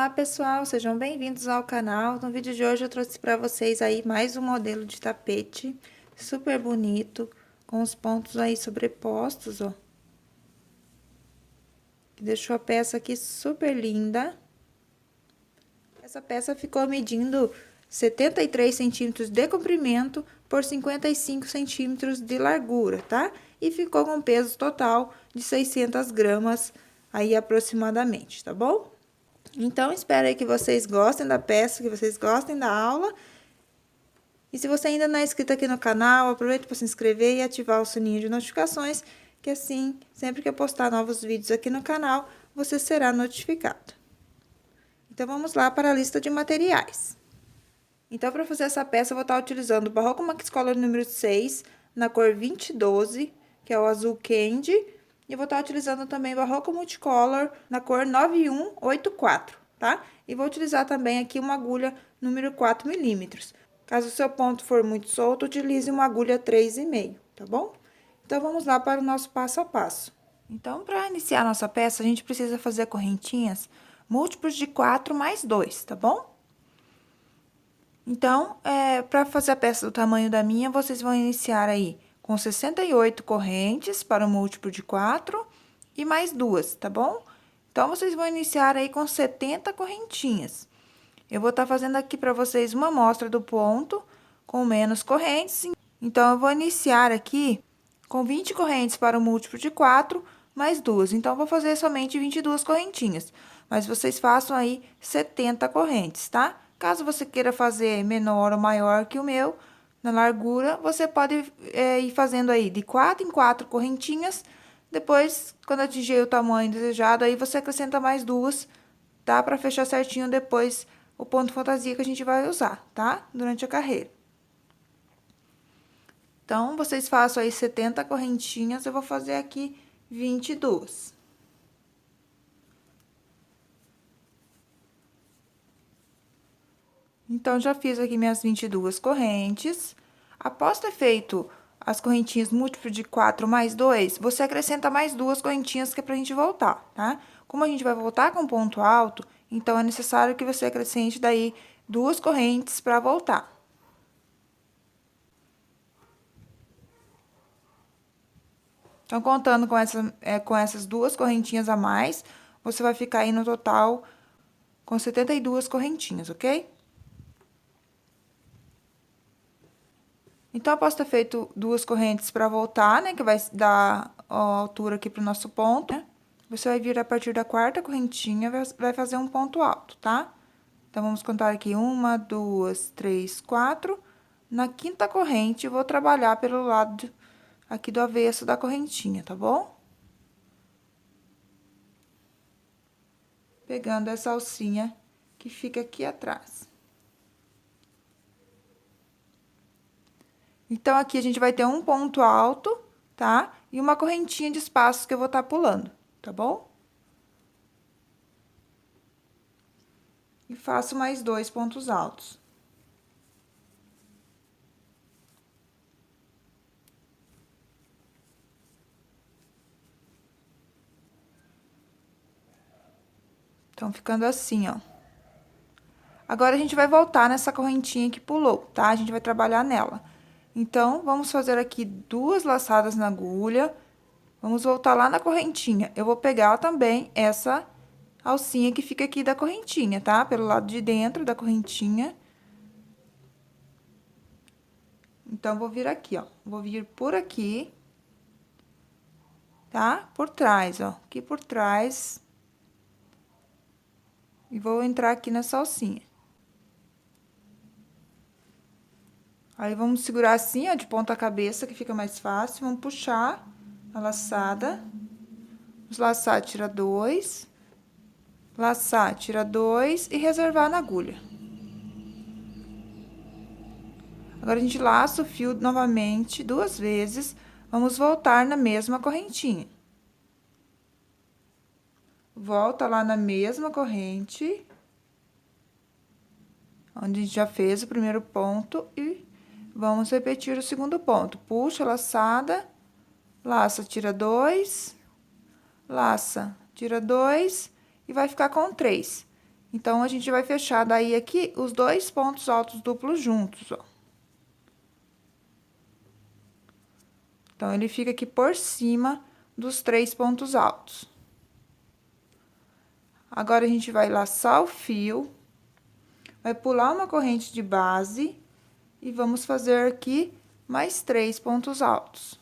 Olá pessoal, sejam bem-vindos ao canal. No vídeo de hoje eu trouxe para vocês aí mais um modelo de tapete super bonito, com os pontos aí sobrepostos, ó. Que deixou a peça aqui super linda. Essa peça ficou medindo 73 centímetros de comprimento por 55 centímetros de largura, tá? E ficou com peso total de 600 gramas aí aproximadamente, tá bom? Então, espero aí que vocês gostem da peça, que vocês gostem da aula. E se você ainda não é inscrito aqui no canal, aproveita para se inscrever e ativar o sininho de notificações, que assim, sempre que eu postar novos vídeos aqui no canal, você será notificado. Então, vamos lá para a lista de materiais. Então, para fazer essa peça, eu vou estar utilizando o Barroco Maxcolor número 6, na cor 2012, que é o azul candy. E vou estar utilizando também Barroco Multicolor na cor 9184, tá? E vou utilizar também aqui uma agulha número 4 milímetros. Caso o seu ponto for muito solto, utilize uma agulha 3,5, tá bom? Então, vamos lá para o nosso passo a passo. Então, para iniciar a nossa peça, a gente precisa fazer correntinhas múltiplos de 4 mais 2, tá bom? Então, para fazer a peça do tamanho da minha, vocês vão iniciar aí com 68 correntes para o múltiplo de 4 e mais 2, tá bom? Então, vocês vão iniciar aí com 70 correntinhas. Eu vou estar fazendo aqui para vocês uma amostra do ponto com menos correntes. Então, eu vou iniciar aqui com 20 correntes para o múltiplo de 4 mais 2. Então, eu vou fazer somente 22 correntinhas, mas vocês façam aí 70 correntes, tá? Caso você queira fazer menor ou maior que o meu, na largura, você pode ir fazendo aí de 4 em 4 correntinhas. Depois, quando atingir o tamanho desejado, aí você acrescenta mais 2, tá? Pra fechar certinho depois o ponto fantasia que a gente vai usar, tá? Durante a carreira. Então, vocês façam aí 70 correntinhas, eu vou fazer aqui 22. Então, já fiz aqui minhas 22 correntes. Após ter feito as correntinhas múltiplo de 4 mais 2, você acrescenta mais 2 correntinhas que é pra gente voltar, tá? Como a gente vai voltar com ponto alto, então, é necessário que você acrescente daí 2 correntes pra voltar. Então, contando com essas 2 correntinhas a mais, você vai ficar aí no total com 72 correntinhas, ok? Então, após ter feito 2 correntes para voltar, né, que vai dar a altura aqui pro nosso ponto, né, você vai vir a partir da 4ª correntinha, vai fazer um ponto alto, tá? Então, vamos contar aqui 1, 2, 3, 4. Na 5ª corrente, eu vou trabalhar pelo lado aqui do avesso da correntinha, tá bom? Pegando essa alcinha que fica aqui atrás. Então, aqui a gente vai ter um ponto alto, tá? E uma correntinha de espaços que eu vou estar pulando, tá bom? E faço mais 2 pontos altos. Então, ficando assim, ó. Agora, a gente vai voltar nessa correntinha que pulou, tá? A gente vai trabalhar nela. Então, vamos fazer aqui 2 laçadas na agulha. Vamos voltar lá na correntinha. Eu vou pegar também essa alcinha que fica aqui da correntinha, tá? Pelo lado de dentro da correntinha. Então, vou vir aqui, ó. Vou vir por aqui, tá? Por trás, ó. Aqui por trás. E vou entrar aqui nessa alcinha. Aí, vamos segurar assim, ó, de ponta cabeça, que fica mais fácil. Vamos puxar a laçada. Vamos laçar, tira 2. Laçar, tira 2 e reservar na agulha. Agora, a gente laça o fio novamente 2 vezes. Vamos voltar na mesma correntinha. Volta lá na mesma corrente, onde a gente já fez o primeiro ponto, e vamos repetir o segundo ponto. Puxa a laçada, laça, tira 2, laça, tira 2, e vai ficar com 3. Então, a gente vai fechar daí aqui os 2 pontos altos duplos juntos, ó. Então, ele fica aqui por cima dos 3 pontos altos. Agora, a gente vai laçar o fio, vai pular uma corrente de base e vamos fazer aqui mais 3 pontos altos.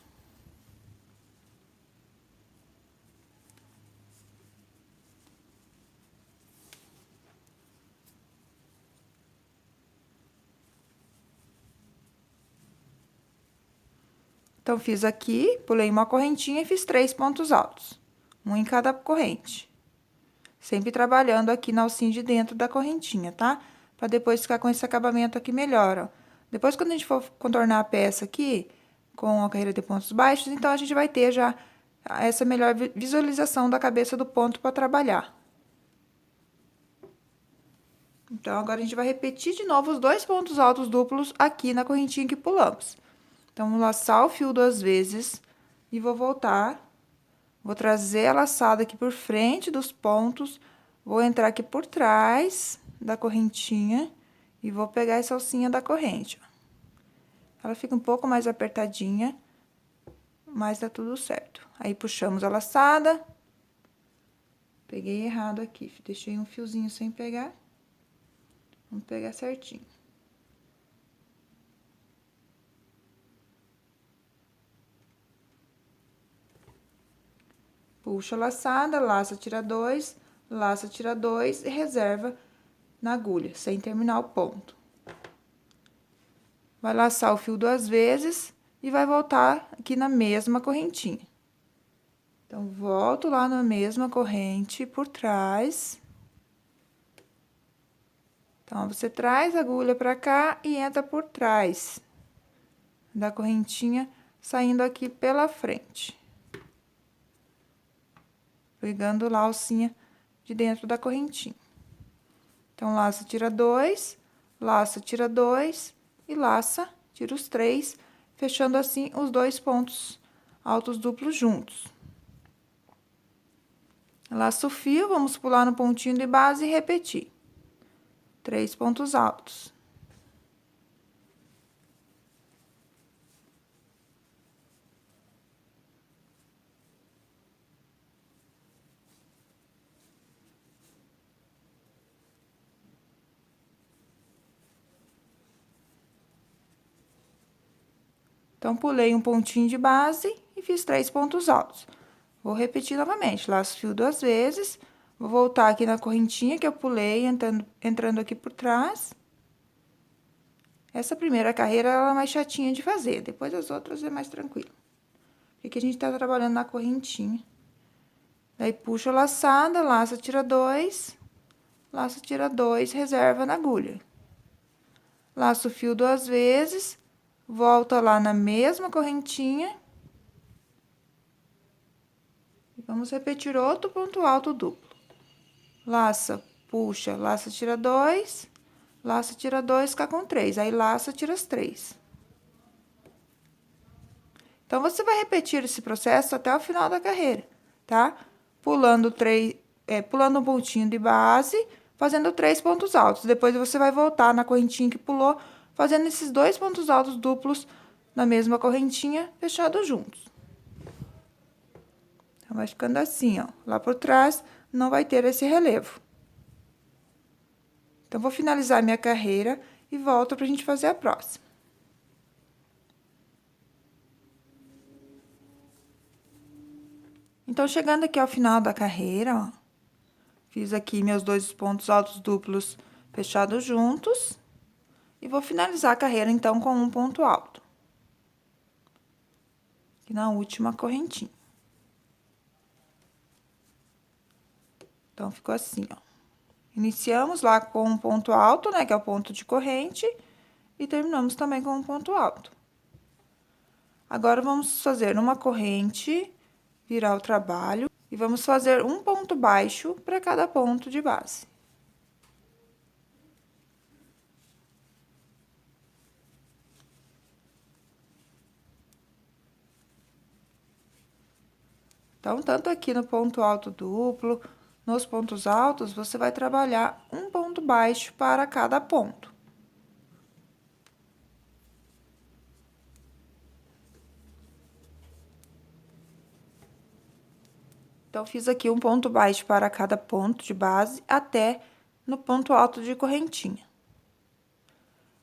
Então, fiz aqui, pulei uma correntinha e fiz 3 pontos altos, um em cada corrente. Sempre trabalhando aqui na alcinha de dentro da correntinha, tá? Pra depois ficar com esse acabamento aqui melhor, ó. Depois, quando a gente for contornar a peça aqui, com a carreira de pontos baixos, então, a gente vai ter já essa melhor visualização da cabeça do ponto pra trabalhar. Então, agora, a gente vai repetir de novo os 2 pontos altos duplos aqui na correntinha que pulamos. Então, vou laçar o fio 2 vezes e vou voltar. Vou trazer a laçada aqui por frente dos pontos, vou entrar aqui por trás da correntinha e vou pegar essa alcinha da corrente, ó. Ela fica um pouco mais apertadinha, mas dá tudo certo. Aí, puxamos a laçada. Peguei errado aqui, deixei um fiozinho sem pegar. Vamos pegar certinho. Puxa a laçada, laça, tira 2, laça, tira 2 e reserva na agulha, sem terminar o ponto. Vai laçar o fio 2 vezes e vai voltar aqui na mesma correntinha. Então, volto lá na mesma corrente por trás. Então, você traz a agulha pra cá e entra por trás da correntinha, saindo aqui pela frente. Pegando lá a alcinha de dentro da correntinha. Então, laça, tira 2, laça, tira 2 e laça, tira os 3, fechando assim os 2 pontos altos duplos juntos. Laço o fio, vamos pular no pontinho de base e repetir. 3 pontos altos. Então, pulei um pontinho de base e fiz 3 pontos altos. Vou repetir novamente, laço o fio 2 vezes, vou voltar aqui na correntinha que eu pulei, entrando aqui por trás. Essa primeira carreira, ela é mais chatinha de fazer, depois as outras é mais tranquilo. Porque a gente tá trabalhando na correntinha. Daí, puxa a laçada, laça, tira 2, laça, tira 2, reserva na agulha. Laço o fio 2 vezes, volta lá na mesma correntinha. E vamos repetir outro ponto alto duplo. Laça, puxa, laça, tira 2, laça, tira 2, fica com 3. Aí, laça, tira as 3. Então, você vai repetir esse processo até o final da carreira, tá? Pulando um pontinho de base, fazendo 3 pontos altos. Depois, você vai voltar na correntinha que pulou, fazendo esses 2 pontos altos duplos na mesma correntinha, fechados juntos. Então, vai ficando assim, ó. Lá por trás, não vai ter esse relevo. Então, vou finalizar minha carreira e volto pra gente fazer a próxima. Então, chegando aqui ao final da carreira, ó, fiz aqui meus 2 pontos altos duplos fechados juntos. E vou finalizar a carreira, então, com um ponto alto. Aqui na última correntinha. Então, ficou assim, ó. Iniciamos lá com um ponto alto, né, que é o ponto de corrente, e terminamos também com um ponto alto. Agora, vamos fazer uma corrente, virar o trabalho, e vamos fazer um ponto baixo para cada ponto de base. Então, tanto aqui no ponto alto duplo, nos pontos altos, você vai trabalhar um ponto baixo para cada ponto. Então, fiz aqui um ponto baixo para cada ponto de base até no ponto alto de correntinha.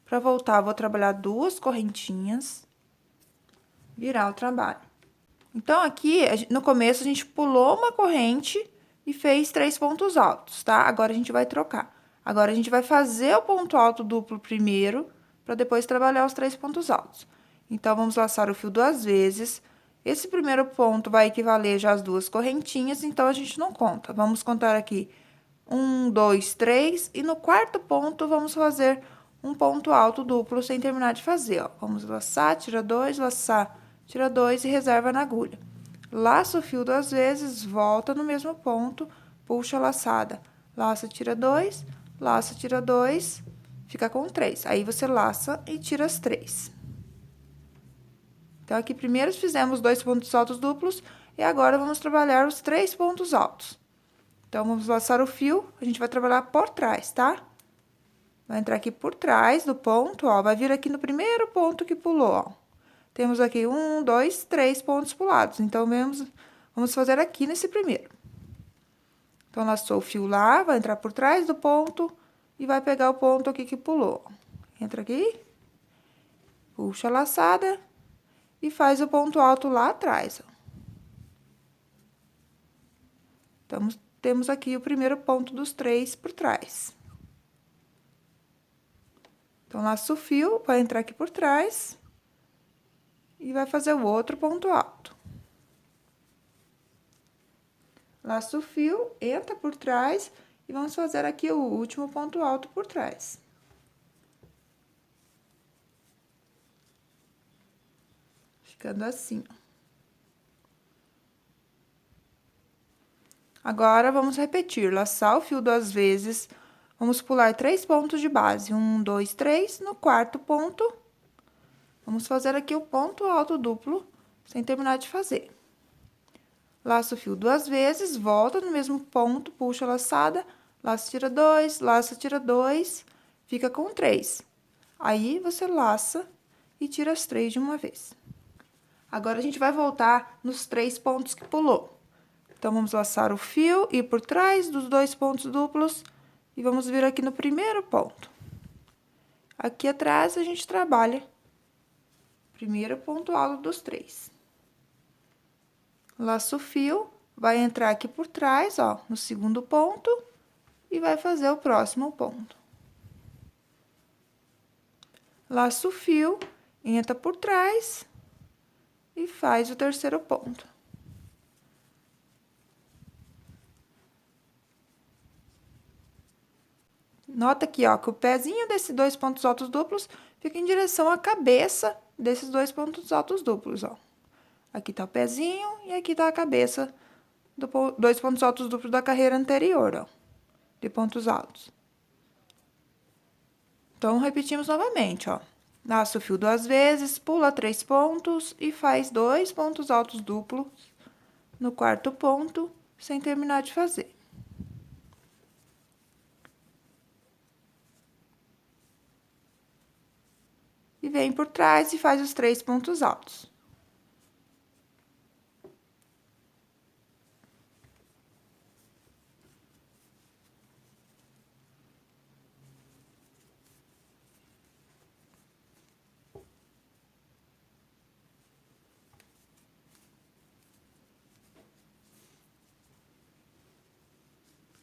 Para voltar, vou trabalhar 2 correntinhas, virar o trabalho. Então, aqui, no começo, a gente pulou uma corrente e fez 3 pontos altos, tá? Agora, a gente vai trocar. Agora, a gente vai fazer o ponto alto duplo primeiro, para depois trabalhar os 3 pontos altos. Então, vamos laçar o fio 2 vezes. Esse primeiro ponto vai equivaler já às 2 correntinhas, então, a gente não conta. Vamos contar aqui 1, 2, 3, e no quarto ponto, vamos fazer um ponto alto duplo sem terminar de fazer, ó. Vamos laçar, tira 2, laçar, tira 2 e reserva na agulha. Laça o fio 2 vezes, volta no mesmo ponto, puxa a laçada, laça, tira 2, laça, tira 2, fica com 3. Aí, você laça e tira as 3. Então, aqui primeiro fizemos 2 pontos altos duplos e agora vamos trabalhar os 3 pontos altos. Então, vamos laçar o fio, a gente vai trabalhar por trás, tá? Vai entrar aqui por trás do ponto, ó, vai vir aqui no primeiro ponto que pulou, ó. Temos aqui 1, 2, 3 pontos pulados, então, vamos fazer aqui nesse primeiro. Então, laçou o fio lá, vai entrar por trás do ponto e vai pegar o ponto aqui que pulou. Entra aqui, puxa a laçada e faz o ponto alto lá atrás, ó. Então, temos aqui o primeiro ponto dos 3 por trás. Então, laça o fio, vai entrar aqui por trás e vai fazer o outro ponto alto. Laça o fio, entra por trás e vamos fazer aqui o último ponto alto por trás. Ficando assim, ó. Agora, vamos repetir, laçar o fio 2 vezes, vamos pular 3 pontos de base, 1, 2, 3, no quarto ponto, vamos fazer aqui o ponto alto duplo, sem terminar de fazer. Laça o fio 2 vezes, volta no mesmo ponto, puxa a laçada, laça, tira 2, laça, tira 2, fica com 3. Aí, você laça e tira as 3 de uma vez. Agora, a gente vai voltar nos 3 pontos que pulou. Então, vamos laçar o fio, ir por trás dos 2 pontos duplos e vamos vir aqui no primeiro ponto. Aqui atrás, a gente trabalha o primeiro ponto alto dos 3. Laça o fio, vai entrar aqui por trás, ó, no segundo ponto e vai fazer o próximo ponto. Laça o fio, entra por trás e faz o terceiro ponto. Nota aqui, ó, que o pezinho desses 2 pontos altos duplos fica em direção à cabeça desses 2 pontos altos duplos, ó. Aqui tá o pezinho e aqui tá a cabeça dos 2 pontos altos duplos da carreira anterior, ó, de pontos altos. Então, repetimos novamente, ó. Laça o fio 2 vezes, pula 3 pontos e faz 2 pontos altos duplos no quarto ponto, sem terminar de fazer. E vem por trás e faz os 3 pontos altos.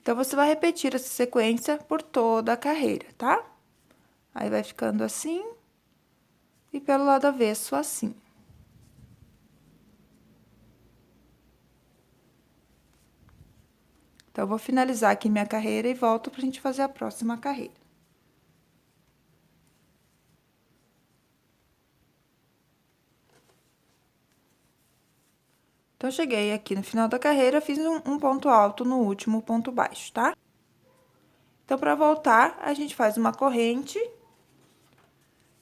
Então, você vai repetir essa sequência por toda a carreira, tá? Aí, vai ficando assim, e pelo lado avesso, assim. Então, eu vou finalizar aqui minha carreira e volto pra gente fazer a próxima carreira. Então, cheguei aqui no final da carreira, fiz um ponto alto no último ponto baixo, tá? Então, pra voltar, a gente faz uma corrente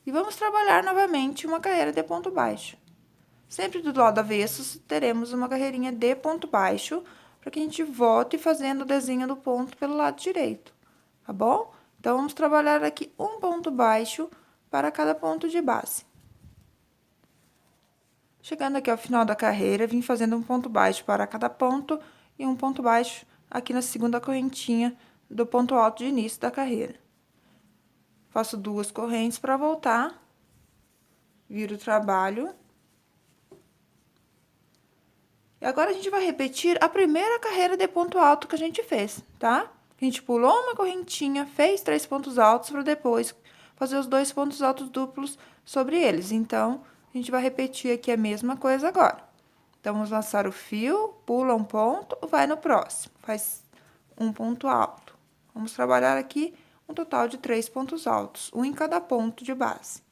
e vamos trabalhar novamente uma carreira de ponto baixo. Sempre do lado avesso, teremos uma carreirinha de ponto baixo para que a gente volte fazendo o desenho do ponto pelo lado direito, tá bom? Então, vamos trabalhar aqui um ponto baixo para cada ponto de base. Chegando aqui ao final da carreira, vim fazendo um ponto baixo para cada ponto e um ponto baixo aqui na segunda correntinha do ponto alto de início da carreira. Faço 2 correntes para voltar, viro o trabalho. E agora, a gente vai repetir a primeira carreira de ponto alto que a gente fez, tá? A gente pulou uma correntinha, fez 3 pontos altos para depois fazer os 2 pontos altos duplos sobre eles. Então, a gente vai repetir aqui a mesma coisa agora. Então, vamos laçar o fio, pula um ponto, vai no próximo, faz um ponto alto. Vamos trabalhar aqui um total de 3 pontos altos, um em cada ponto de base.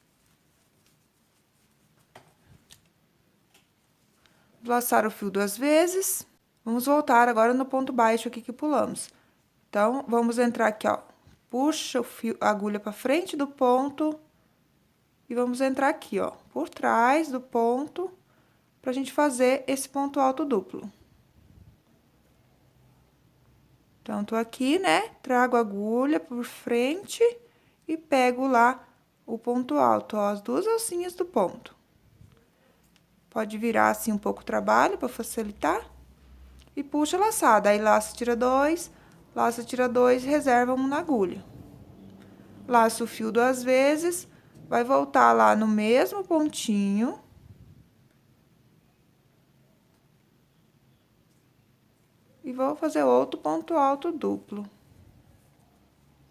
Laçar o fio 2 vezes. Vamos voltar agora no ponto baixo aqui que pulamos. Então, vamos entrar aqui, ó. Puxa o fio, a agulha para frente do ponto. E vamos entrar aqui, ó, por trás do ponto, pra gente fazer esse ponto alto duplo. Então, tô aqui, né? Trago a agulha por frente e pego lá o ponto alto, ó, as 2 alcinhas do ponto. Pode virar assim um pouco o trabalho para facilitar. E puxa a laçada, aí laça, tira 2, laça, tira 2 e reserva um na agulha. Laço o fio 2 vezes, vai voltar lá no mesmo pontinho. E vou fazer outro ponto alto duplo.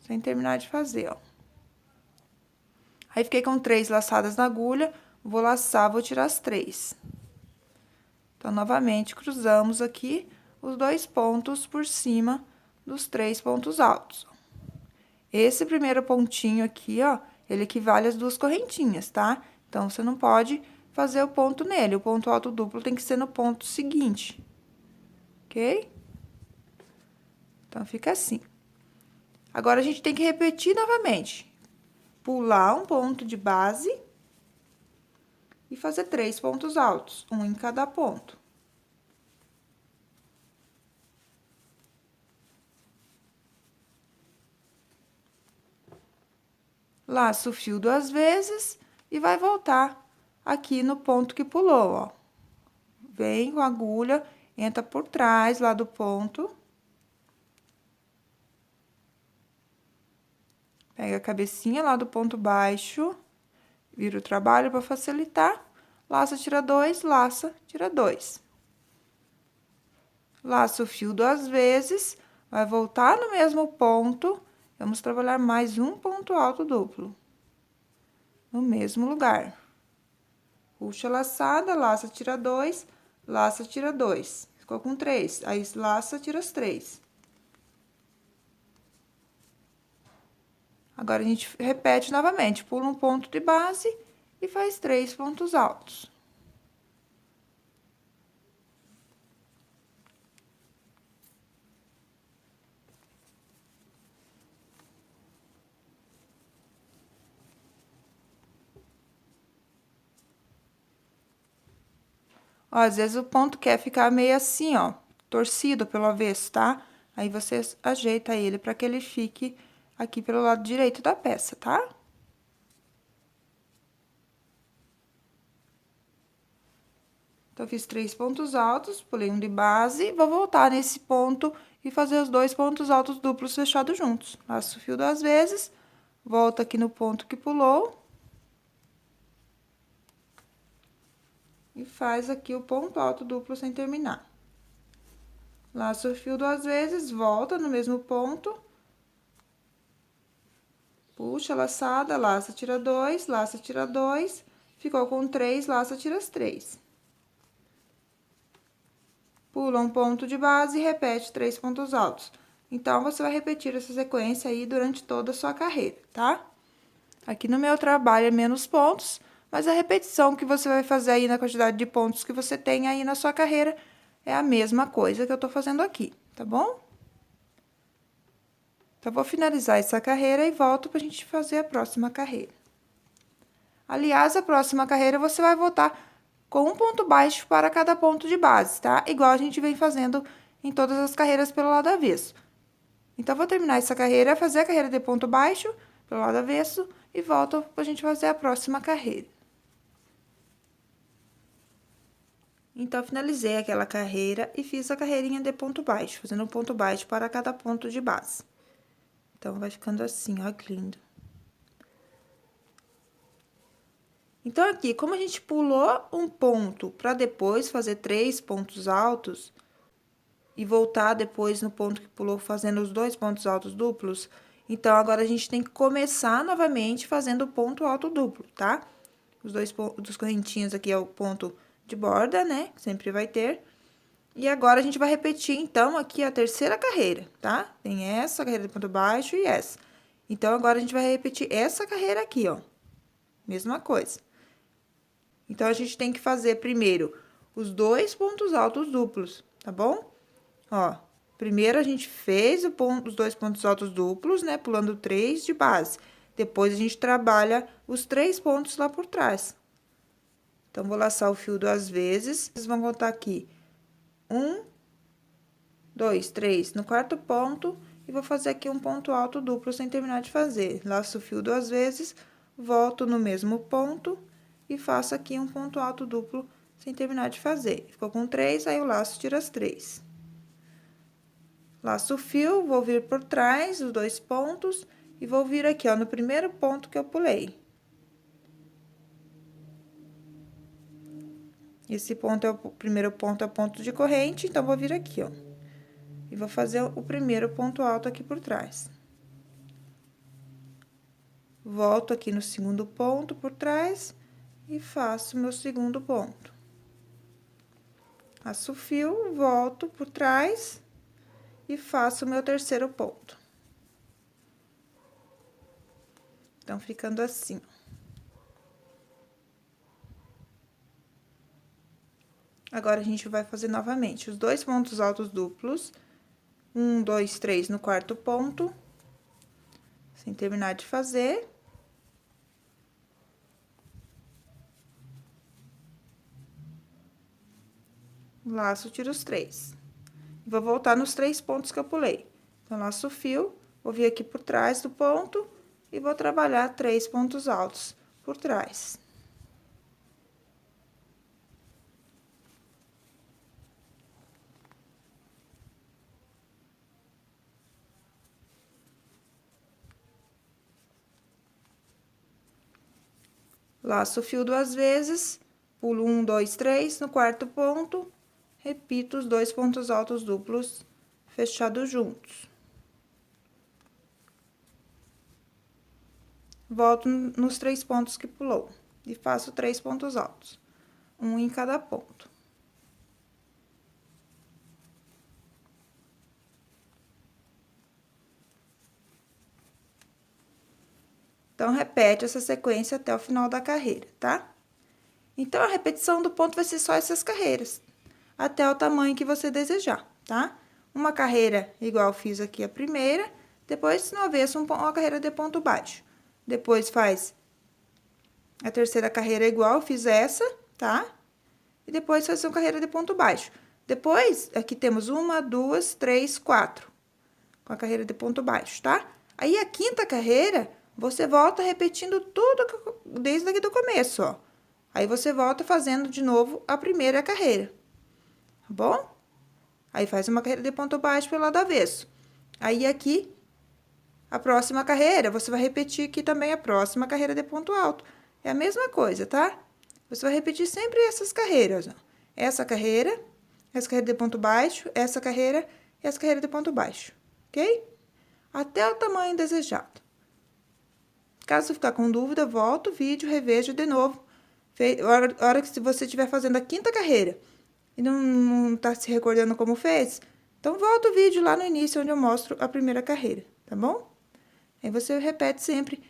Sem terminar de fazer, ó. Aí, fiquei com 3 laçadas na agulha, vou laçar, vou tirar as 3. Então, novamente, cruzamos aqui os 2 pontos por cima dos 3 pontos altos. Esse primeiro pontinho aqui, ó, ele equivale às 2 correntinhas, tá? Então, você não pode fazer o ponto nele, o ponto alto duplo tem que ser no ponto seguinte, ok? Então, fica assim. Agora, a gente tem que repetir novamente. Pular um ponto de base e fazer 3 pontos altos, um em cada ponto. Laço o fio 2 vezes e vai voltar aqui no ponto que pulou, ó. Vem com a agulha, entra por trás lá do ponto. Pega a cabecinha lá do ponto baixo, vira o trabalho para facilitar. Laça, tira 2, laça, tira 2. Laça o fio 2 vezes, vai voltar no mesmo ponto. Vamos trabalhar mais um ponto alto duplo. No mesmo lugar. Puxa a laçada, laça, tira 2, laça, tira 2. Ficou com 3, aí laça, tira as 3. Agora, a gente repete novamente, pula um ponto de base e faz 3 pontos altos. Ó, às vezes o ponto quer ficar meio assim, ó, torcido pelo avesso, tá? Aí, você ajeita ele para que ele fique aqui pelo lado direito da peça, tá? Então, fiz 3 pontos altos, pulei um de base, vou voltar nesse ponto e fazer os 2 pontos altos duplos fechados juntos. Laço o fio 2 vezes, volto aqui no ponto que pulou. E faz aqui o ponto alto duplo sem terminar. Laço o fio 2 vezes, volta no mesmo ponto. Puxa a laçada, laça, tira 2, laça, tira 2. Ficou com 3, laça, tira as 3. Pula um ponto de base e repete 3 pontos altos. Então, você vai repetir essa sequência aí durante toda a sua carreira, tá? Aqui no meu trabalho é menos pontos, mas a repetição que você vai fazer aí na quantidade de pontos que você tem aí na sua carreira é a mesma coisa que eu tô fazendo aqui, tá bom? Então, vou finalizar essa carreira e volto pra gente fazer a próxima carreira. Aliás, a próxima carreira você vai voltar com um ponto baixo para cada ponto de base, tá? Igual a gente vem fazendo em todas as carreiras pelo lado avesso. Então, vou terminar essa carreira, fazer a carreira de ponto baixo pelo lado avesso e volto pra gente fazer a próxima carreira. Então, finalizei aquela carreira e fiz a carreirinha de ponto baixo, fazendo um ponto baixo para cada ponto de base. Então, vai ficando assim, ó, que lindo. Então, aqui, como a gente pulou um ponto para depois fazer 3 pontos altos e voltar depois no ponto que pulou fazendo os 2 pontos altos duplos, então, agora a gente tem que começar novamente fazendo o ponto alto duplo, tá? Os dos correntinhos aqui é o ponto de borda, né? Sempre vai ter. E agora, a gente vai repetir, então, aqui a terceira carreira, tá? Tem essa carreira de ponto baixo e essa. Então, agora, a gente vai repetir essa carreira aqui, ó. Mesma coisa. Então, a gente tem que fazer primeiro os 2 pontos altos duplos, tá bom? Ó, primeiro a gente fez os 2 pontos altos duplos, né? Pulando 3 de base. Depois, a gente trabalha os 3 pontos lá por trás. Então, vou laçar o fio 2 vezes. Vocês vão contar aqui. 1, 2, 3 no quarto ponto. E vou fazer aqui um ponto alto duplo sem terminar de fazer. Laço o fio 2 vezes, volto no mesmo ponto e faço aqui um ponto alto duplo sem terminar de fazer. Ficou com 3, aí eu laço, tiro as 3. Laço o fio, vou vir por trás, os 2 pontos, e vou vir aqui, ó, no primeiro ponto que eu pulei. Esse ponto é o primeiro ponto, é o ponto de corrente, então, vou vir aqui, ó. E vou fazer o primeiro ponto alto aqui por trás. Volto aqui no segundo ponto por trás e faço meu segundo ponto. Laço o fio, volto por trás e faço o meu terceiro ponto. Então, ficando assim, ó. Agora, a gente vai fazer novamente os 2 pontos altos duplos. 1, 2, 3 no quarto ponto. Sem terminar de fazer. Laço, tiro os 3. Vou voltar nos 3 pontos que eu pulei. Então, laço o fio, vou vir aqui por trás do ponto e vou trabalhar 3 pontos altos por trás. Laço o fio 2 vezes, pulo 1, 2, 3, no quarto ponto, repito os 2 pontos altos duplos fechados juntos. Volto nos 3 pontos que pulou e faço 3 pontos altos, um em cada ponto. Então, repete essa sequência até o final da carreira, tá? Então, a repetição do ponto vai ser só essas carreiras, até o tamanho que você desejar, tá? Uma carreira igual eu fiz aqui a primeira, depois, no avesso, uma carreira de ponto baixo. Depois, faz a terceira carreira igual, eu fiz essa, tá? E depois, faz uma carreira de ponto baixo. Depois, aqui temos 1, 2, 3, 4, com a carreira de ponto baixo, tá? Aí, a quinta carreira, você volta repetindo tudo desde aqui do começo, ó. Aí, você volta fazendo de novo a primeira carreira, tá bom? Aí, faz uma carreira de ponto baixo pelo lado avesso. Aí, aqui, a próxima carreira, você vai repetir aqui também a próxima carreira de ponto alto. É a mesma coisa, tá? Você vai repetir sempre essas carreiras, ó. Essa carreira de ponto baixo, essa carreira e essa carreira de ponto baixo, ok? Até o tamanho desejado. Caso ficar com dúvida, volta o vídeo, reveja de novo. A hora que você estiver fazendo a quinta carreira e não tá se recordando como fez, então volta o vídeo lá no início, onde eu mostro a primeira carreira, tá bom? Aí, você repete sempre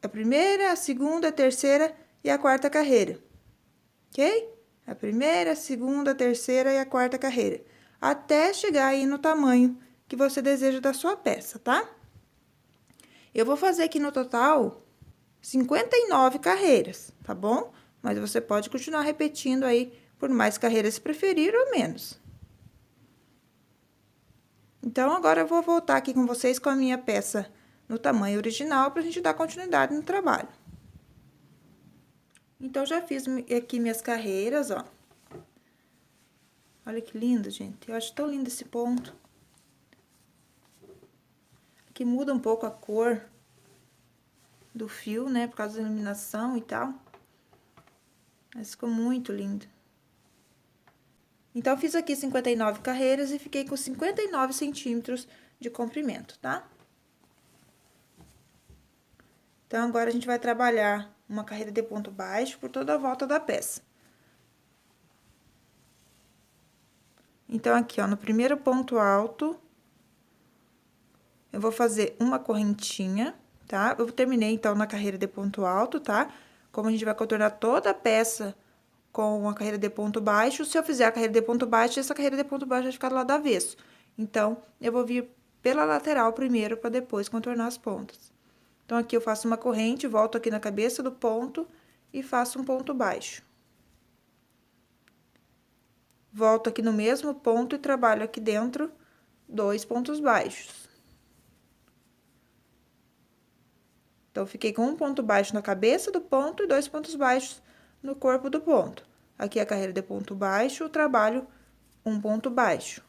a primeira, a segunda, a terceira e a quarta carreira, ok? A primeira, a segunda, a terceira e a quarta carreira, até chegar aí no tamanho que você deseja da sua peça, tá? Eu vou fazer aqui no total 59 carreiras, tá bom? Mas você pode continuar repetindo aí por mais carreiras se preferir ou menos. Então, agora eu vou voltar aqui com vocês com a minha peça no tamanho original, pra gente dar continuidade no trabalho. Então, já fiz aqui minhas carreiras, ó. Olha que lindo, gente. Eu acho tão lindo esse ponto. Aqui muda um pouco a cor do fio, né? Por causa da iluminação e tal. Mas ficou muito lindo. Então, eu fiz aqui 59 carreiras e fiquei com 59 centímetros de comprimento, tá? Então, agora a gente vai trabalhar uma carreira de ponto baixo por toda a volta da peça. Então, aqui, ó, no primeiro ponto alto, eu vou fazer uma correntinha, tá? Eu terminei, então, na carreira de ponto alto, tá? Como a gente vai contornar toda a peça com a carreira de ponto baixo, se eu fizer a carreira de ponto baixo, essa carreira de ponto baixo vai ficar do lado avesso. Então, eu vou vir pela lateral primeiro, para depois contornar as pontas. Então, aqui eu faço uma corrente, volto aqui na cabeça do ponto e faço um ponto baixo. Volto aqui no mesmo ponto e trabalho aqui dentro 2 pontos baixos. Então, fiquei com um ponto baixo na cabeça do ponto e 2 pontos baixos no corpo do ponto. Aqui a carreira de ponto baixo, eu trabalho um ponto baixo.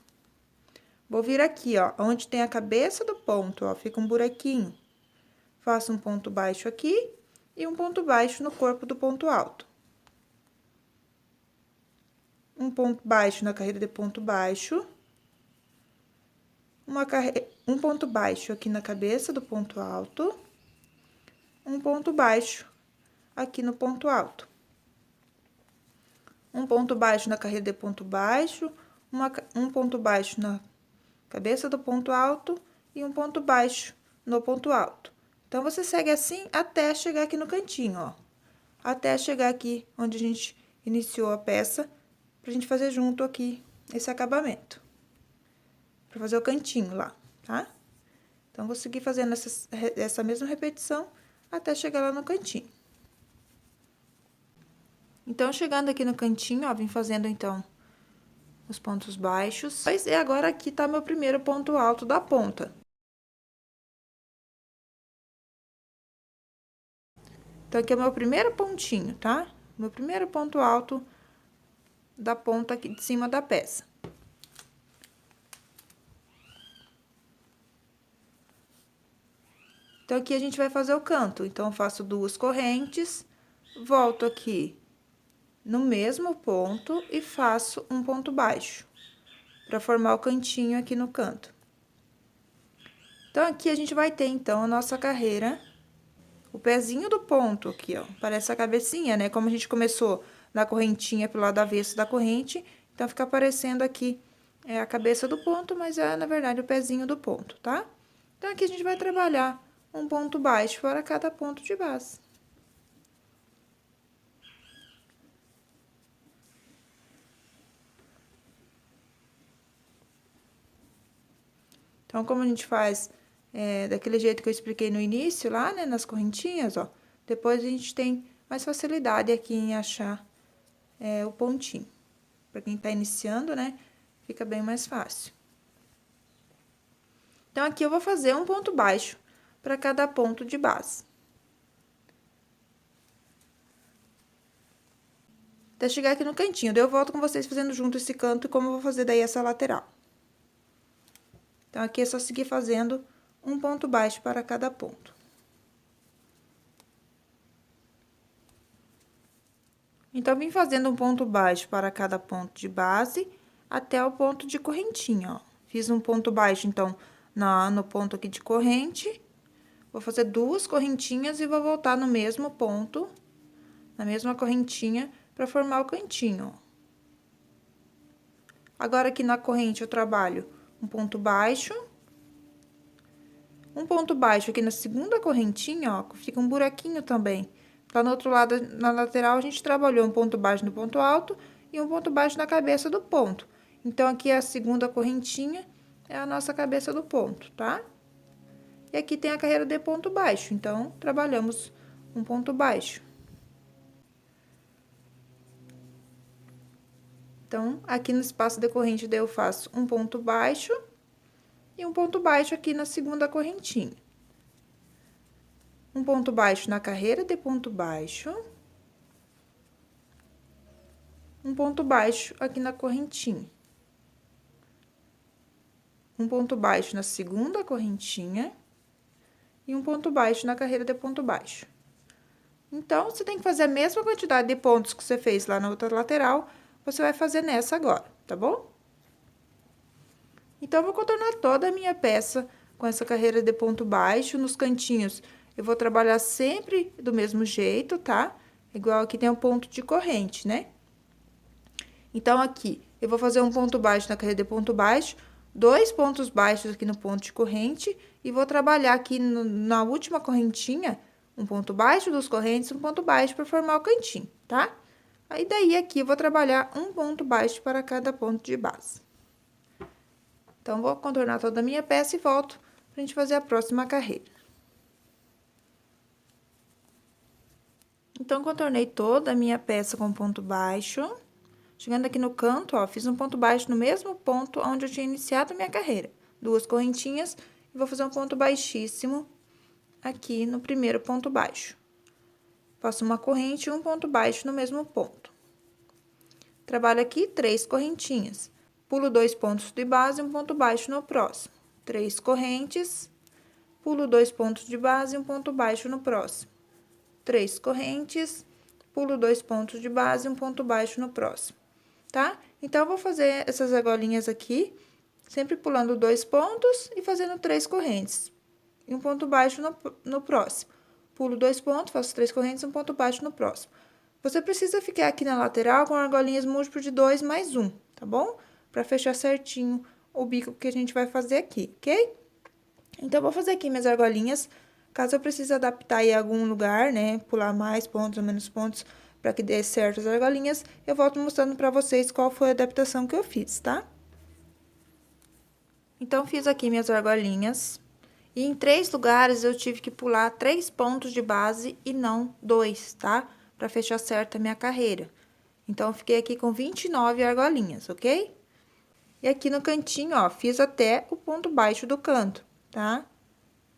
Vou vir aqui, ó, onde tem a cabeça do ponto, ó, fica um buraquinho. Faço um ponto baixo aqui e um ponto baixo no corpo do ponto alto. Um ponto baixo na carreira de ponto baixo. Um ponto baixo aqui na cabeça do ponto alto. Um ponto baixo aqui no ponto alto. Um ponto baixo na carreira de ponto baixo, um ponto baixo na cabeça do ponto alto e um ponto baixo no ponto alto. Então, você segue assim até chegar aqui no cantinho, ó. Até chegar aqui onde a gente iniciou a peça, pra gente fazer junto aqui esse acabamento. Pra fazer o cantinho lá, tá? Então, vou seguir fazendo essa mesma repetição até chegar lá no cantinho. Então, chegando aqui no cantinho, ó, vim fazendo, então, os pontos baixos. E agora, aqui tá meu primeiro ponto alto da ponta. Então, aqui é o meu primeiro pontinho, tá? Meu primeiro ponto alto da ponta aqui de cima da peça. Então, aqui a gente vai fazer o canto. Então, eu faço 2 correntes, volto aqui no mesmo ponto e faço um ponto baixo, pra formar o cantinho aqui no canto. Então, aqui a gente vai ter, então, a nossa carreira, o pezinho do ponto aqui, ó, parece a cabecinha, né? Como a gente começou na correntinha pelo lado avesso da corrente, então, fica aparecendo aqui a cabeça do ponto, mas é, na verdade, o pezinho do ponto, tá? Então, aqui a gente vai trabalhar um ponto baixo para cada ponto de base. Então, como a gente faz daquele jeito que eu expliquei no início, lá, né, nas correntinhas, ó, depois a gente tem mais facilidade aqui em achar o pontinho. Pra quem tá iniciando, né, fica bem mais fácil. Então, aqui eu vou fazer um ponto baixo para cada ponto de base. Até chegar aqui no cantinho, daí eu volto com vocês fazendo junto esse canto e como eu vou fazer daí essa lateral. Então, aqui é só seguir fazendo um ponto baixo para cada ponto. Então, vim fazendo um ponto baixo para cada ponto de base até o ponto de correntinha, ó. Fiz um ponto baixo, então, no ponto aqui de corrente. Vou fazer 2 correntinhas e vou voltar no mesmo ponto, na mesma correntinha, para formar o cantinho, ó. Agora, aqui na corrente, eu trabalho um ponto baixo aqui na segunda correntinha, ó, fica um buraquinho também. Lá no outro lado, na lateral, a gente trabalhou um ponto baixo no ponto alto e um ponto baixo na cabeça do ponto. Então, aqui a segunda correntinha é a nossa cabeça do ponto, tá? E aqui tem a carreira de ponto baixo, então, trabalhamos um ponto baixo. Então, aqui no espaço de corrente, daí eu faço um ponto baixo e um ponto baixo aqui na segunda correntinha. Um ponto baixo na carreira de ponto baixo. Um ponto baixo aqui na correntinha. Um ponto baixo na segunda correntinha. E um ponto baixo na carreira de ponto baixo. Então, você tem que fazer a mesma quantidade de pontos que você fez lá na outra lateral, você vai fazer nessa agora, tá bom? Então, eu vou contornar toda a minha peça com essa carreira de ponto baixo. Nos cantinhos, eu vou trabalhar sempre do mesmo jeito, tá? Igual aqui tem um ponto de corrente, né? Então, aqui, eu vou fazer um ponto baixo na carreira de ponto baixo, 2 pontos baixos aqui no ponto de corrente, e vou trabalhar aqui na última correntinha, um ponto baixo, 2 correntes, um ponto baixo para formar o cantinho, tá? Aí, daí, aqui, eu vou trabalhar um ponto baixo para cada ponto de base. Então, vou contornar toda a minha peça e volto pra gente fazer a próxima carreira. Então, contornei toda a minha peça com ponto baixo. Chegando aqui no canto, ó, fiz um ponto baixo no mesmo ponto onde eu tinha iniciado a minha carreira. 2 correntinhas e vou fazer um ponto baixíssimo aqui no primeiro ponto baixo. Faço uma corrente e um ponto baixo no mesmo ponto. Trabalho aqui 3 correntinhas. Pulo 2 pontos de base e um ponto baixo no próximo. 3 correntes, pulo 2 pontos de base e um ponto baixo no próximo. 3 correntes, pulo 2 pontos de base e um ponto baixo no próximo, tá? Então, eu vou fazer essas argolinhas aqui, sempre pulando 2 pontos e fazendo 3 correntes. E um ponto baixo no próximo. Pulo 2 pontos, faço 3 correntes e um ponto baixo no próximo. Você precisa ficar aqui na lateral com argolinhas múltiplo de 2 mais 1, tá bom? Pra fechar certinho o bico que a gente vai fazer aqui, ok? Então, eu vou fazer aqui minhas argolinhas. Caso eu precise adaptar em algum lugar, né, pular mais pontos ou menos pontos para que dê certo as argolinhas, eu volto mostrando para vocês qual foi a adaptação que eu fiz, tá? Então, fiz aqui minhas argolinhas. E em 3 lugares eu tive que pular 3 pontos de base e não 2, tá? Para fechar certo a minha carreira. Então, eu fiquei aqui com 29 argolinhas, ok? E aqui no cantinho, ó, fiz até o ponto baixo do canto, tá?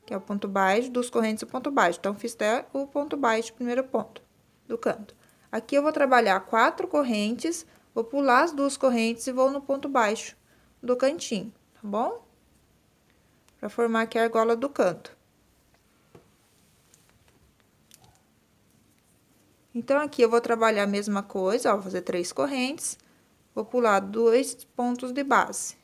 Que é o ponto baixo, 2 correntes e o ponto baixo. Então, fiz até o ponto baixo, primeiro ponto do canto. Aqui, eu vou trabalhar 4 correntes, vou pular as 2 correntes e vou no ponto baixo do cantinho, tá bom? Pra formar aqui a argola do canto. Então, aqui, eu vou trabalhar a mesma coisa, ó, vou fazer 3 correntes, vou pular 2 pontos de base.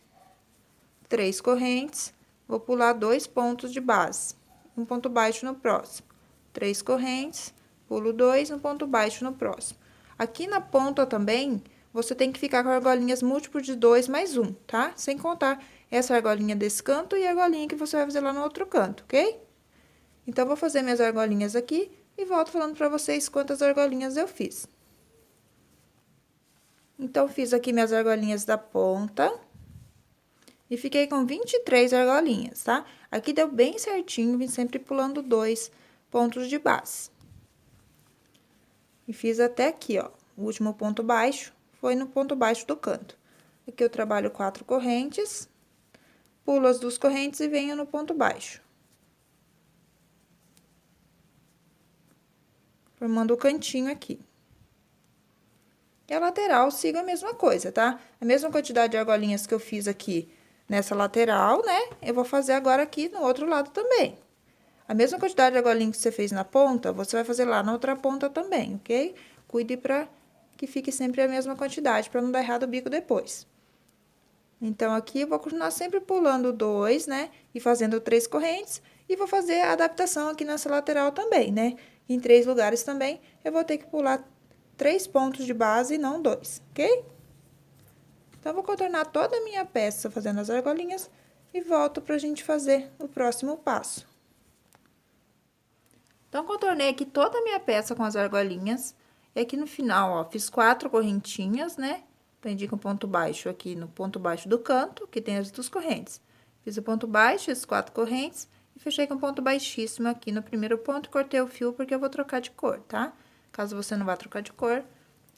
3 correntes, vou pular 2 pontos de base, um ponto baixo no próximo. 3 correntes, pulo 2, um ponto baixo no próximo. Aqui na ponta também, você tem que ficar com argolinhas múltiplos de 2 mais 1, tá? Sem contar essa argolinha desse canto e a argolinha que você vai fazer lá no outro canto, ok? Então, vou fazer minhas argolinhas aqui e volto falando pra vocês quantas argolinhas eu fiz. Então, fiz aqui minhas argolinhas da ponta. E fiquei com 23 argolinhas, tá? Aqui deu bem certinho, vim sempre pulando 2 pontos de base. E fiz até aqui, ó, o último ponto baixo foi no ponto baixo do canto. Aqui eu trabalho 4 correntes, pulo as 2 correntes e venho no ponto baixo. Formando o cantinho aqui. E a lateral, sigo a mesma coisa, tá? A mesma quantidade de argolinhas que eu fiz aqui nessa lateral, né? Eu vou fazer agora aqui no outro lado também. A mesma quantidade de argolinha que você fez na ponta, você vai fazer lá na outra ponta também, ok? Cuide pra que fique sempre a mesma quantidade, pra não dar errado o bico depois. Então, aqui eu vou continuar sempre pulando 2, né? E fazendo 3 correntes. E vou fazer a adaptação aqui nessa lateral também, né? Em 3 lugares também, eu vou ter que pular 3 pontos de base e não 2, ok? Então, eu vou contornar toda a minha peça fazendo as argolinhas e volto pra gente fazer o próximo passo. Então, contornei aqui toda a minha peça com as argolinhas. E aqui no final, ó, fiz 4 correntinhas, né? Prendi com ponto baixo aqui no ponto baixo do canto, que tem as 2 correntes. Fiz o ponto baixo, as 4 correntes, e fechei com ponto baixíssimo aqui no primeiro ponto, cortei o fio porque eu vou trocar de cor, tá? Caso você não vá trocar de cor,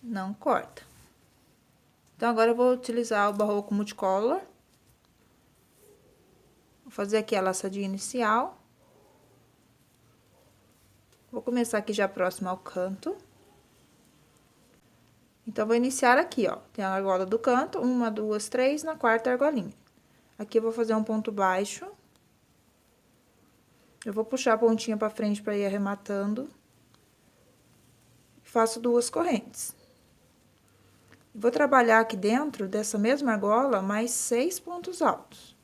não corta. Então, agora eu vou utilizar o Barroco Multicolor. fazer aqui a laçadinha inicial. Vou começar aqui já próximo ao canto. Então, vou iniciar aqui, ó. Tem a argola do canto, 1, 2, 3, na quarta argolinha. Aqui eu vou fazer um ponto baixo. Eu vou puxar a pontinha pra frente pra ir arrematando. Faço 2 correntes. Vou trabalhar aqui dentro dessa mesma argola mais 6 pontos altos.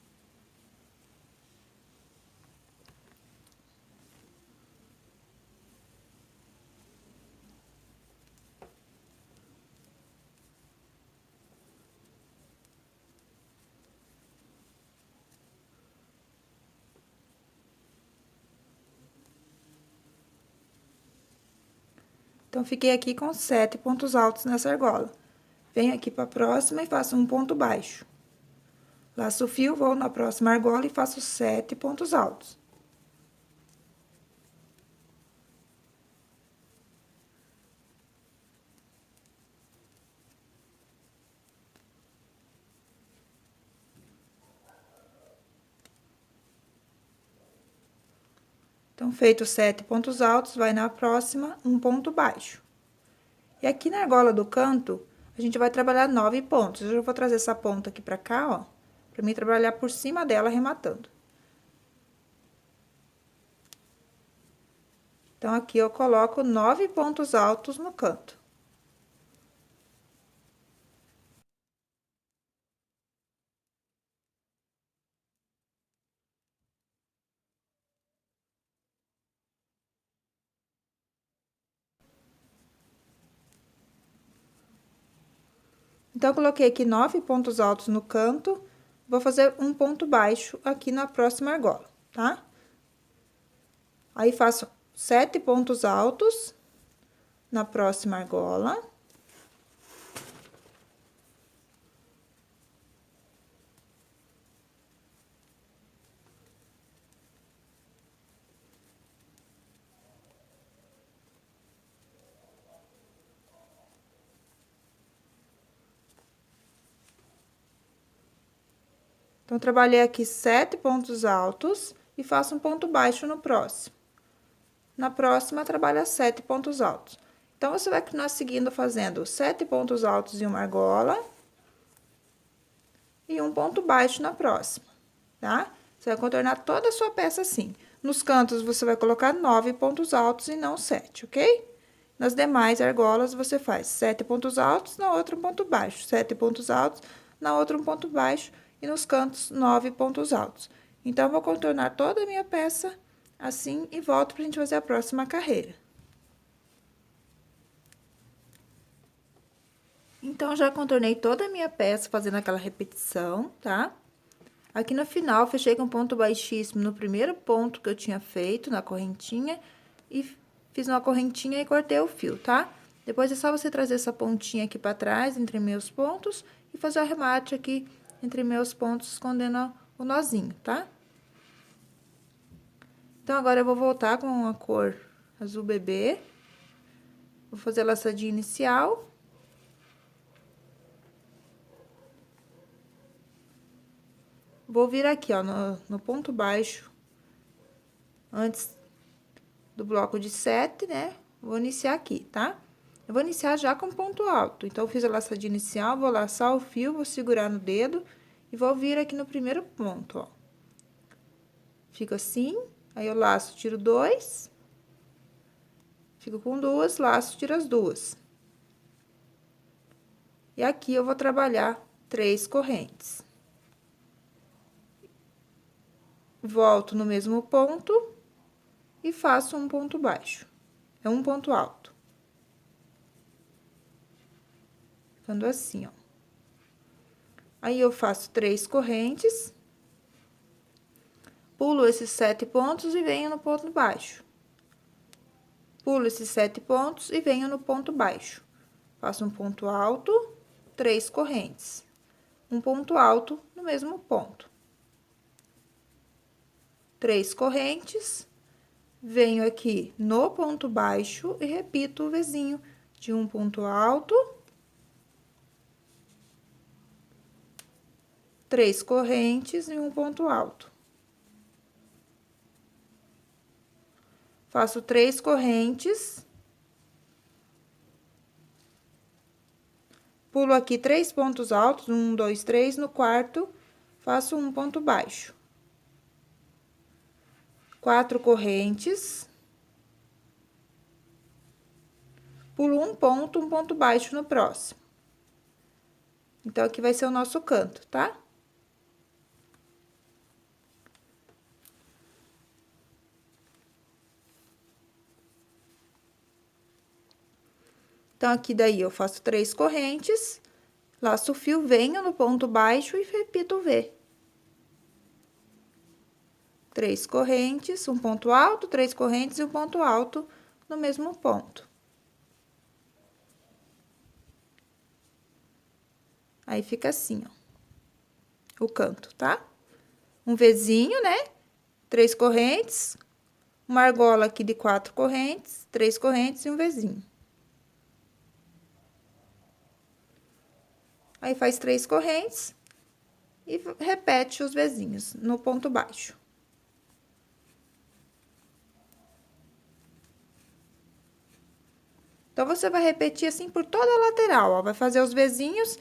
Então, fiquei aqui com 7 pontos altos nessa argola. Venho aqui pra próxima e faço um ponto baixo. Laço o fio, vou na próxima argola e faço 7 pontos altos. Então, feito 7 pontos altos, vai na próxima um ponto baixo. E aqui na argola do canto, a gente vai trabalhar 9 pontos. Eu já vou trazer essa ponta aqui pra cá, ó, pra mim trabalhar por cima dela, arrematando. Então, aqui eu coloco 9 pontos altos no canto. Então, eu coloquei aqui 9 pontos altos no canto, vou fazer um ponto baixo aqui na próxima argola, tá? Aí, faço 7 pontos altos na próxima argola. Então, trabalhei aqui 7 pontos altos e faço um ponto baixo no próximo. Na próxima, trabalha 7 pontos altos. Então, você vai continuar seguindo fazendo 7 pontos altos em uma argola e um ponto baixo na próxima, tá? Você vai contornar toda a sua peça assim. Nos cantos, você vai colocar 9 pontos altos e não 7, ok? Nas demais argolas, você faz 7 pontos altos, na outra um ponto baixo, 7 pontos altos, na outra um ponto baixo, e nos cantos, 9 pontos altos. Então, eu vou contornar toda a minha peça assim e volto pra gente fazer a próxima carreira. Então, já contornei toda a minha peça fazendo aquela repetição, tá? Aqui no final, fechei com ponto baixíssimo no primeiro ponto que eu tinha feito na correntinha e fiz uma correntinha e cortei o fio, tá? Depois é só você trazer essa pontinha aqui pra trás, entre meus pontos, e fazer o arremate aqui entre meus pontos, escondendo o nozinho, tá? Então, agora eu vou voltar com a cor azul bebê. Vou fazer a laçadinha inicial. Vou vir aqui, ó, no ponto baixo, antes do bloco de 7, né? Vou iniciar aqui, tá? Eu vou iniciar já com ponto alto. Então, eu fiz a laçadinha inicial, vou laçar o fio, vou segurar no dedo e vou vir aqui no primeiro ponto, ó. Fico assim, aí eu laço, tiro 2. Fico com 2, laço, tiro as 2. E aqui eu vou trabalhar 3 correntes. Volto no mesmo ponto e faço um ponto baixo. É um ponto alto. Ficando assim, ó. Aí, eu faço 3 correntes, pulo esses 7 pontos e venho no ponto baixo. Pulo esses 7 pontos e venho no ponto baixo. Faço um ponto alto, 3 correntes. Um ponto alto no mesmo ponto. 3 correntes, venho aqui no ponto baixo e repito o Vzinho de um ponto alto, 3 correntes e um ponto alto. faço 3 correntes. Pulo aqui 3 pontos altos, 1, 2, 3, no quarto, faço um ponto baixo. 4 correntes. Pulo um ponto baixo no próximo. Então, aqui vai ser o nosso canto, tá? Então, aqui daí, eu faço 3 correntes, laço o fio, venho no ponto baixo e repito o V. 3 correntes, um ponto alto, 3 correntes e um ponto alto no mesmo ponto. Aí, fica assim, ó, o canto, tá? Um Vzinho, né? 3 correntes, uma argola aqui de 4 correntes, 3 correntes e um Vzinho. Aí, faz 3 correntes e repete os Vzinhos no ponto baixo. Então, você vai repetir assim por toda a lateral, ó. Vai fazer os Vzinhos,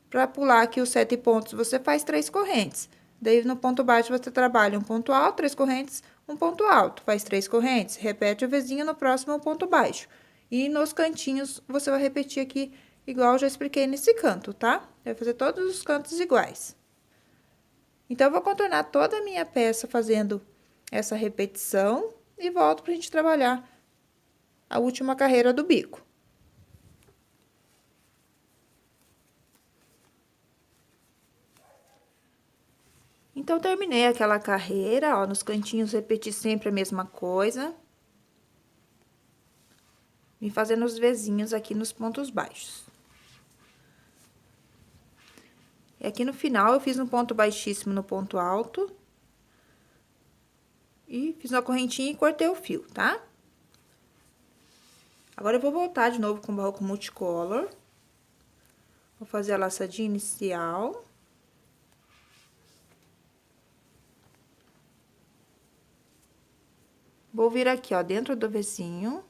pra pular aqui os 7 pontos, você faz 3 correntes. Daí, no ponto baixo, você trabalha um ponto alto, 3 correntes, um ponto alto. Faz 3 correntes, repete o Vzinho no próximo ponto baixo. E nos cantinhos, você vai repetir aqui, igual eu já expliquei nesse canto, tá? Vai fazer todos os cantos iguais. Então, eu vou contornar toda a minha peça fazendo essa repetição e volto pra gente trabalhar a última carreira do bico. Então, terminei aquela carreira, ó, nos cantinhos repeti sempre a mesma coisa. Vim fazendo os Vzinhos aqui nos pontos baixos. E aqui no final, eu fiz um ponto baixíssimo no ponto alto. E fiz uma correntinha e cortei o fio, tá? Agora, eu vou voltar de novo com o barroco multicolor. Vou fazer a laçadinha inicial. Vou vir aqui, ó, dentro do Vzinho.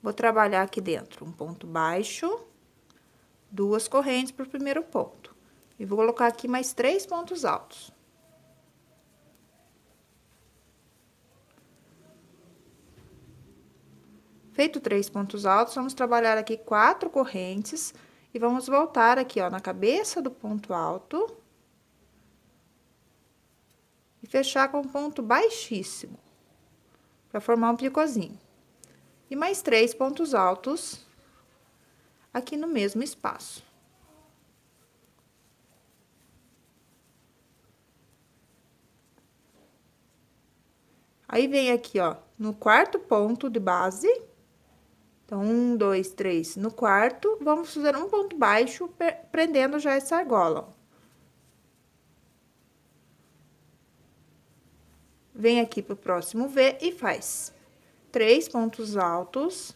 Vou trabalhar aqui dentro um ponto baixo, 2 correntes pro primeiro ponto. E vou colocar aqui mais 3 pontos altos. Feito 3 pontos altos, vamos trabalhar aqui 4 correntes e vamos voltar aqui, ó, na cabeça do ponto alto. E fechar com um ponto baixíssimo, para formar um picôzinho. E mais 3 pontos altos aqui no mesmo espaço. Aí, vem aqui, ó, no quarto ponto de base. Então, 1, 2, 3 no quarto, vamos fazer um ponto baixo, prendendo já essa argola, ó. Vem aqui pro próximo V e faz 3 pontos altos.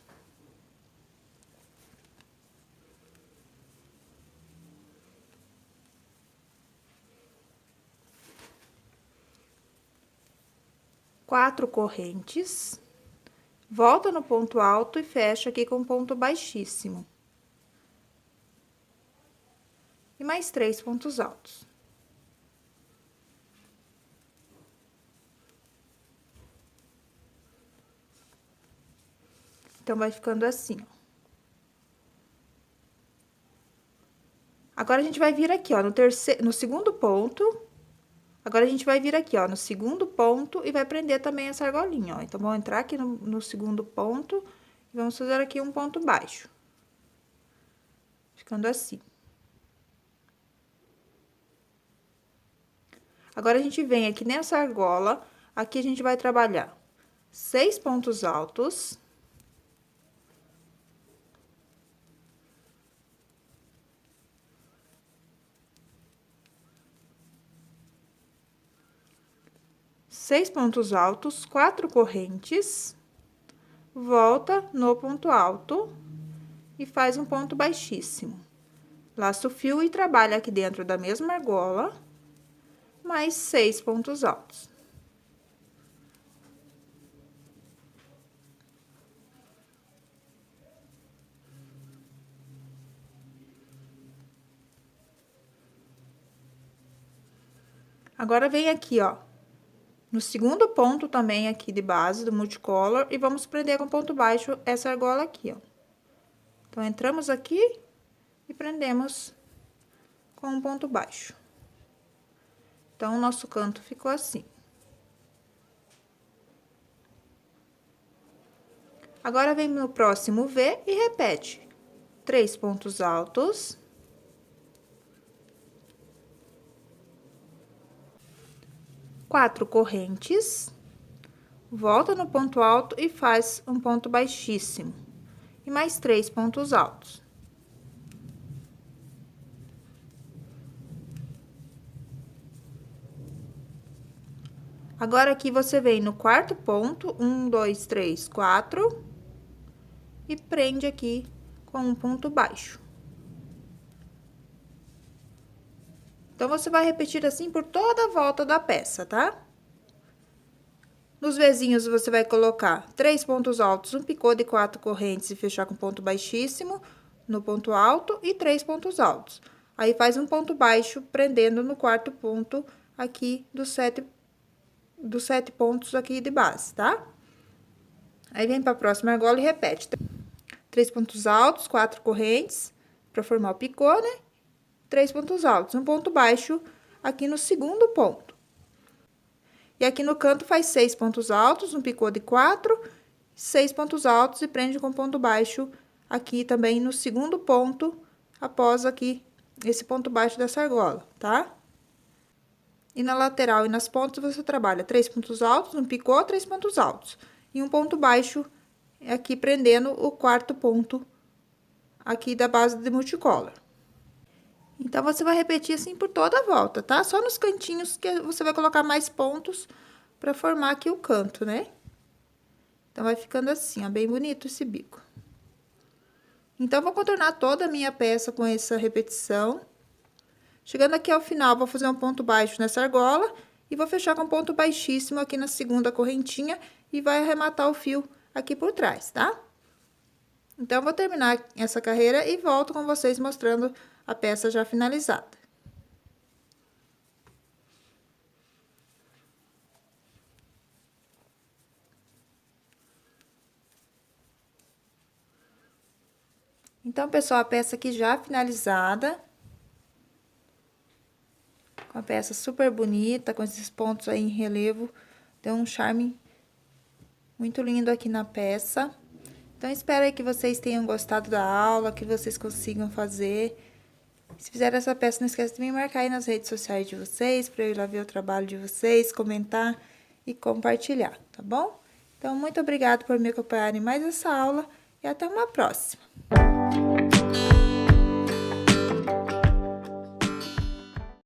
Quatro correntes. Volta no ponto alto e fecha aqui com ponto baixíssimo. E mais 3 pontos altos. Então, vai ficando assim, ó. Agora, a gente vai vir aqui, ó, no segundo ponto. Agora, a gente vai vir aqui, ó, no segundo ponto e vai prender também essa argolinha, ó. Então, vamos entrar aqui no segundo ponto e vamos fazer aqui um ponto baixo. Ficando assim. Agora, a gente vem aqui nessa argola, aqui a gente vai trabalhar 6 pontos altos. Seis pontos altos, 4 correntes, volta no ponto alto e faz um ponto baixíssimo. Laça o fio e trabalha aqui dentro da mesma argola, mais 6 pontos altos. Agora, vem aqui, ó, no segundo ponto também aqui de base do multicolor e vamos prender com ponto baixo essa argola aqui, ó. Então, entramos aqui e prendemos com um ponto baixo. Então, o nosso canto ficou assim. Agora, vem no próximo V e repete 3 pontos altos. 4 correntes, volta no ponto alto e faz um ponto baixíssimo, e mais 3 pontos altos. Agora, aqui você vem no quarto ponto, 1, 2, 3, 4, e prende aqui com um ponto baixo. Então, você vai repetir assim por toda a volta da peça, tá? Nos vezinhos, você vai colocar 3 pontos altos, um picô de 4 correntes e fechar com ponto baixíssimo no ponto alto e 3 pontos altos. Aí, faz um ponto baixo, prendendo no quarto ponto aqui dos 7 pontos aqui de base, tá? Aí, vem pra próxima argola e repete. 3 pontos altos, 4 correntes, pra formar o picô, né? 3 pontos altos, um ponto baixo aqui no segundo ponto. E aqui no canto faz 6 pontos altos, um picô de 4, 6 pontos altos e prende com ponto baixo aqui também no segundo ponto, após aqui esse ponto baixo dessa argola, tá? E na lateral e nas pontas você trabalha 3 pontos altos, um picô, 3 pontos altos. E um ponto baixo aqui prendendo o quarto ponto aqui da base de multicolor. Então, você vai repetir assim por toda a volta, tá? Só nos cantinhos que você vai colocar mais pontos pra formar aqui o canto, né? Então, vai ficando assim, ó, bem bonito esse bico. Então, vou contornar toda a minha peça com essa repetição. Chegando aqui ao final, vou fazer um ponto baixo nessa argola e vou fechar com ponto baixíssimo aqui na segunda correntinha e vai arrematar o fio aqui por trás, tá? Então, vou terminar essa carreira e volto com vocês mostrando a peça já finalizada. Então, pessoal, a peça aqui já finalizada. Com a peça super bonita, com esses pontos aí em relevo. Deu um charme muito lindo aqui na peça. Então, espero aí que vocês tenham gostado da aula, que vocês consigam fazer. Se fizeram essa peça, não esqueça de me marcar aí nas redes sociais de vocês, para eu ir lá ver o trabalho de vocês, comentar e compartilhar, tá bom? Então, muito obrigada por me acompanhar em mais essa aula e até uma próxima!